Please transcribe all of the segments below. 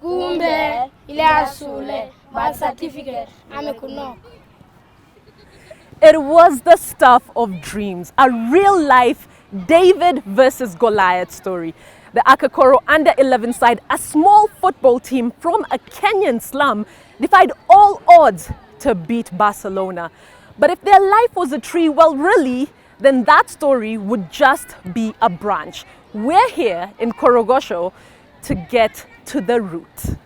Kumbe ile asule birth certificate amekuno. It was the stuff of dreams, a real-life David versus Goliath story. The Acakoro under-11 side, a small football team from a Kenyan slum, defied all odds to beat Barcelona. But if their life was a tree, well, really, then that story would just be a branch. We're here in Korogocho to get to the root.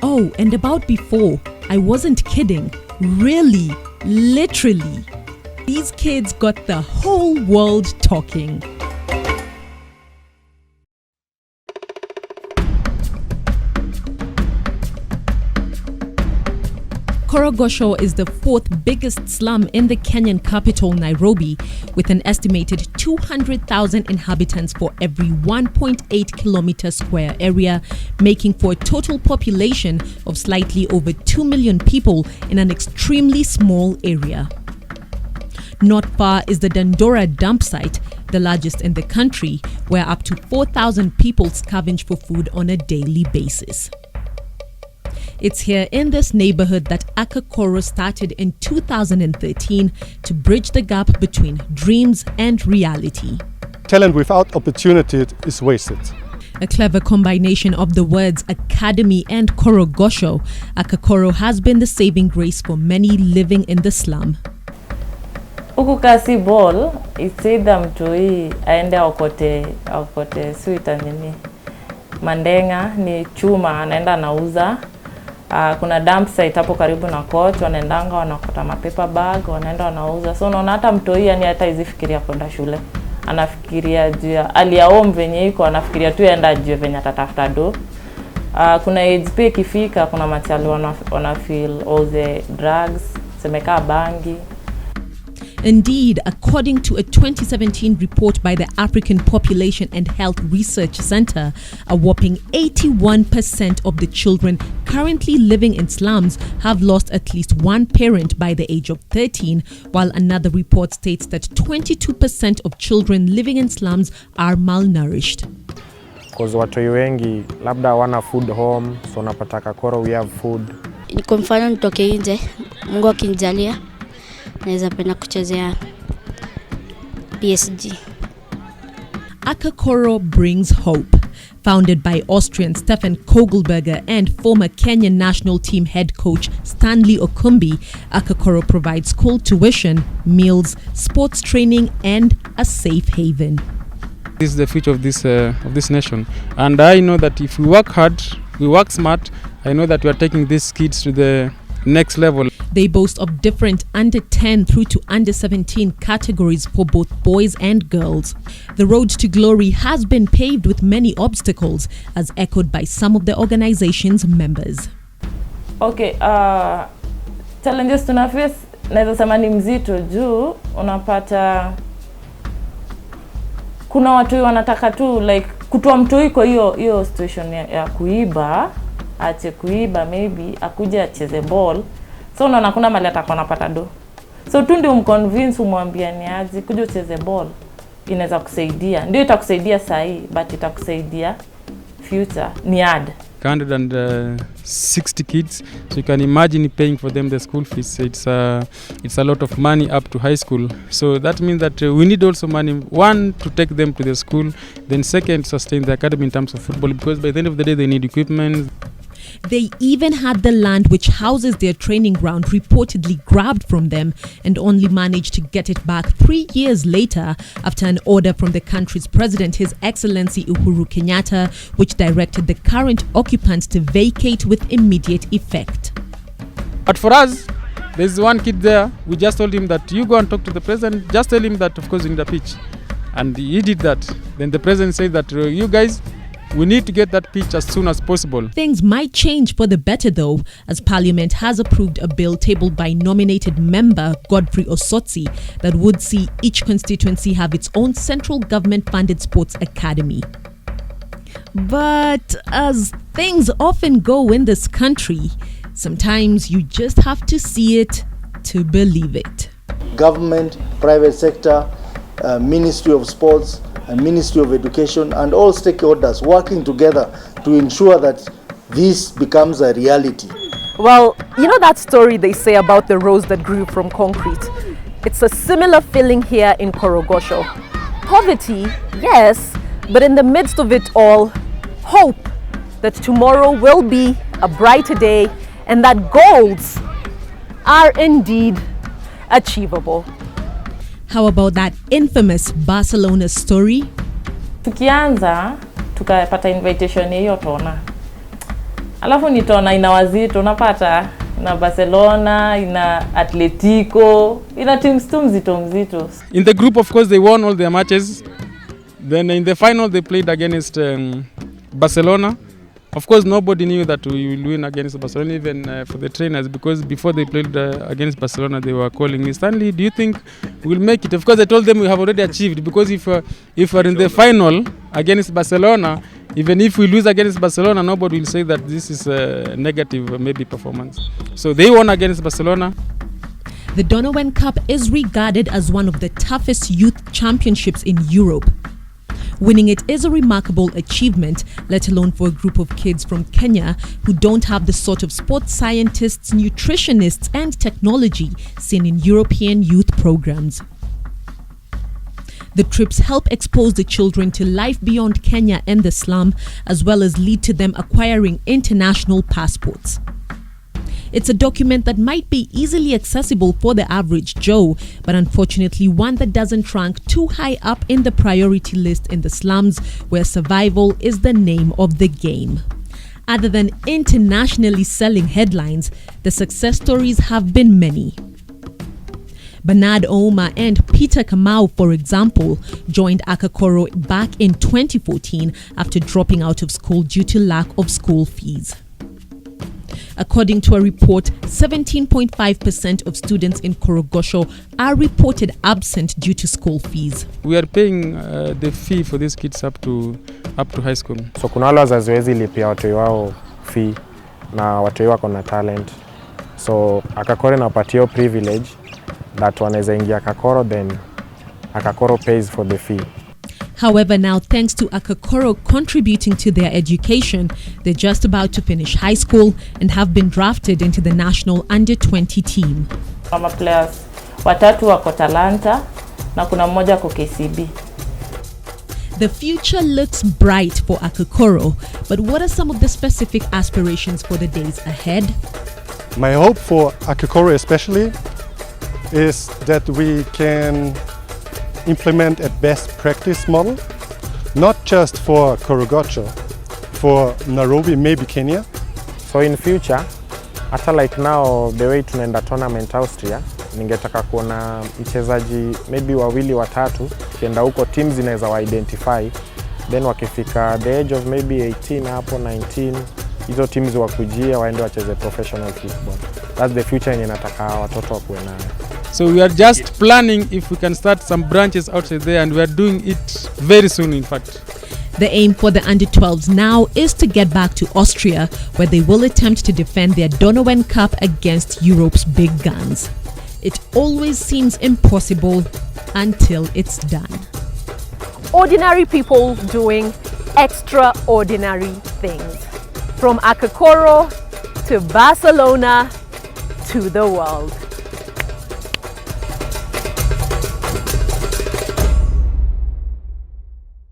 Oh, and about before, I wasn't kidding. Really, literally. These kids got the whole world talking. Korogocho is the fourth biggest slum in the Kenyan capital, Nairobi, with an estimated 200,000 inhabitants for every 1.8 kilometer square area, making for a total population of slightly over 2 million people in an extremely small area. Not far is the Dandora dump site, the largest in the country, where up to 4,000 people scavenge for food on a daily basis. It's here in this neighborhood that Acakoro started in 2013 to bridge the gap between dreams and reality. Talent without opportunity is wasted. A clever combination of the words academy and Korogocho, Acakoro has been the saving grace for many living in the slum. Huku kasi ball, it's either mtoi aende aokote sweeter nini. Mandenga ni chuma anaenda nauza. Kuna dump site hapo karibu na coach, wanaendanga wanakota mapaper bag, wanaenda wanauza. So unaona hata mtoi yani hata hizifikiria kwenda shule. Anafikiria juu ya aliaom venye iko, anafikiria tu enda juu venye atatafuta do. Kuna age pay kifika, kuna machali wana feel all the drugs, semeka bangi. Indeed, according to a 2017 report by the African Population and Health Research Center, a whopping 81% of the children currently living in slums have lost at least one parent by the age of 13, while another report states that 22% of children living in slums are malnourished. Because watoi wengi labda hawana food home, so unapata Acakoro we have food. Kwa mfano nitoke nje, Mungu akinijalia naweza penda kuchezea PSG. Acakoro brings hope. Founded by Austrian Stefan Kogelberger and former Kenyan national team head coach Stanley Okumbi, Acakoro provides school tuition, meals, sports training, and a safe haven. This is the future of this nation, and I know that if we work hard, we work smart, I know that we are taking these kids to the next level. They boast of different under 10 through to under 17 categories for both boys and girls. The road to glory has been paved with many obstacles, as echoed by some of the organization's members. Okay, challenges tuna face naweza sema ni mzito juu unapata kuna watu wanataka tu like kutoa mtoi kwa hiyo situation ya kuiba, ache kuiba, maybe akuja acheze ball. So unaona kuna mali atakuwa anapata do. So tu ndio umconvince umwambia ni aje kuja ucheze ball. Inaweza kusaidia. Ndio itakusaidia sahi, but itakusaidia future ni ad. 160 kids, so you can imagine paying for them the school fees. It's a lot of money up to high school. So that means that we need also money, one, to take them to the school, then second, sustain the academy in terms of football, because by the end of the day they need equipment. They even had the land which houses their training ground reportedly grabbed from them, and only managed to get it back 3 years later after an order from the country's president, His Excellency Uhuru Kenyatta, which directed the current occupants to vacate with immediate effect. But for us, there's one kid there, we just told him that you go and talk to the president, just tell him that of course you need a pitch. And he did that. Then the president said that you guys We need to get that pitch as soon as possible. Things might change for the better though, as Parliament has approved a bill tabled by nominated member Godfrey Osotsi that would see each constituency have its own central government-funded sports academy. But as things often go in this country, sometimes you just have to see it to believe it. Government, private sector, Ministry of Sports, and Ministry of Education, and all stakeholders working together to ensure that this becomes a reality. Well, you know that story they say about the rose that grew from concrete? It's a similar feeling here in Korogocho. Poverty, yes, but in the midst of it all, hope that tomorrow will be a brighter day and that goals are indeed achievable. How about that infamous Barcelona story? Tukianza tukapata invitation hiyo tona. Alafu ni tona ina wazito, unapata ina Barcelona, ina Atletico, ina teams tu mzito. In the group, of course, they won all their matches. Then in the final, they played against Barcelona. Of course, nobody knew that we will win against Barcelona, even for the trainers, because before they played against Barcelona, they were calling me, Stanley, do you think we'll make it? Of course, I told them we have already achieved, because if we're in the final against Barcelona, even if we lose against Barcelona, nobody will say that this is a negative maybe performance. So they won against Barcelona. The Donovan Cup is regarded as one of the toughest youth championships in Europe. Winning it is a remarkable achievement, let alone for a group of kids from Kenya who don't have the sort of sports scientists, nutritionists, and technology seen in European youth programs. The trips help expose the children to life beyond Kenya and the slum, as well as lead to them acquiring international passports. It's a document that might be easily accessible for the average Joe, but unfortunately one that doesn't rank too high up in the priority list in the slums, where survival is the name of the game. Other than internationally selling headlines, the success stories have been many. Bernard Ouma and Peter Kamau, for example, joined Acakoro back in 2014 after dropping out of school due to lack of school fees. According to a report, 17.5% of students in Korogocho are reported absent due to school fees. We are paying the fee for these kids up to high school. So kuna wale wazazi wezi lipia watu wao fee na watu wako na talent. So Acakoro inapatia privilege that wanaweza ingia Acakoro, then Acakoro pays for the fee. However, now thanks to Acakoro contributing to their education, they're just about to finish high school and have been drafted into the national under-20 team. Kama players watatu wako Talanta na kuna mmoja kwa KCB. The future looks bright for Acakoro, but what are some of the specific aspirations for the days ahead? My hope for Acakoro especially is that we can implement a best practice model, not just for Korogocho, for Nairobi, maybe Kenya. So in future, hata like now the way tunaenda tournament Austria, ningetaka kuona mchezaji maybe wawili watatu kienda huko, teams zinaweza wa identify, then wakifika the age of maybe 18 hapo 19, hizo teams wakujia waende wacheze professional football. That's the future yenye nataka watoto wakuwe nayo. So we are just planning if we can start some branches outside there, and we are doing it very soon, in fact. The aim for the under-12s now is to get back to Austria, where they will attempt to defend their Donovan Cup against Europe's big guns. It always seems impossible until it's done. Ordinary people doing extraordinary things. From Acakoro to Barcelona to the world.